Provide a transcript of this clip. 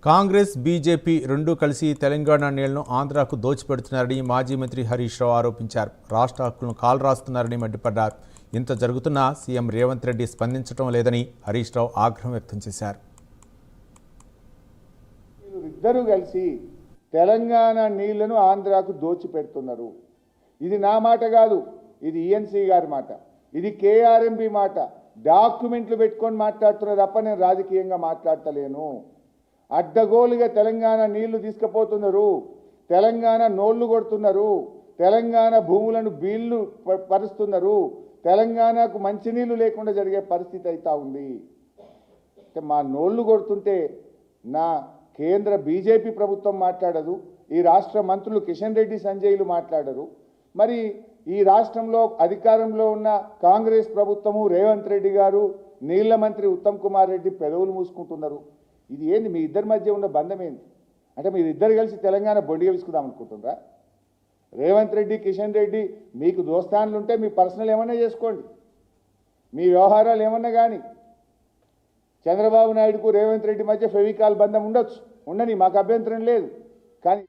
Congress BJP రెండూ కలిసి తెలంగాణ నీళ్లను ఆంధ్రాకు దోచిపెడుతున్నారని మాజీ మంత్రి హరీష్ రావు ఆరోపించారు. రాష్ట్ర హక్కులను కాలరాస్తున్నారని మండిపడ్డారు. ఇంత జరుగుతున్నా సీఎం రేవంత్ రెడ్డి స్పందించడం లేదని హరీష్ రావు ఆగ్రహం వ్యక్తం చేశారు. ఇద్దరు కలిసి తెలంగాణ నీళ్లను ఆంధ్రాకు దోచిపెడుతున్నారు. ఇది నా మాట కాదు, ఇది ఈఎన్సీ గారి మాట, ఇది కేఆర్ఎంబి మాట. డాక్యుమెంట్లు పెట్టుకొని మాట్లాడుతున్నారు తప్ప నేను రాజకీయంగా మాట్లాడతలేను. అడ్డగోలుగా తెలంగాణ నీళ్లు తీసుకుపోతున్నారు, తెలంగాణ నోళ్లు కొడుతున్నారు, తెలంగాణ భూములను బీళ్లు పరుస్తున్నారు, తెలంగాణకు మంచినీళ్లు లేకుండా జరిగే పరిస్థితి అయితే ఉంది. మా నోళ్లు కొడుతుంటే నా కేంద్ర బీజేపీ ప్రభుత్వం మాట్లాడదు, ఈ రాష్ట్ర మంత్రులు కిషన్ రెడ్డి సంజయ్లు మాట్లాడరు. మరి ఈ రాష్ట్రంలో అధికారంలో ఉన్న కాంగ్రెస్ ప్రభుత్వము రేవంత్ రెడ్డి గారు, నీళ్ల మంత్రి ఉత్తమ్ కుమార్ రెడ్డి పెదవులు మూసుకుంటున్నారు. ఇది ఏంది? మీ ఇద్దరి మధ్య ఉన్న బంధం ఏంది? అంటే మీరు ఇద్దరు కలిసి తెలంగాణ బొండిగా విసుకుదాం అనుకుంటున్నారా? రేవంత్ రెడ్డి, కిషన్ రెడ్డి మీకు దోస్తాన్లు ఉంటే మీ పర్సనల్ ఏమన్నా చేసుకోండి, మీ వ్యవహారాలు ఏమన్నా కానీ. చంద్రబాబు నాయుడుకు రేవంత్ రెడ్డి మధ్య ఫెవికాల్ బంధం ఉండొచ్చు, ఉండని, మాకు అభ్యంతరం లేదు. కానీ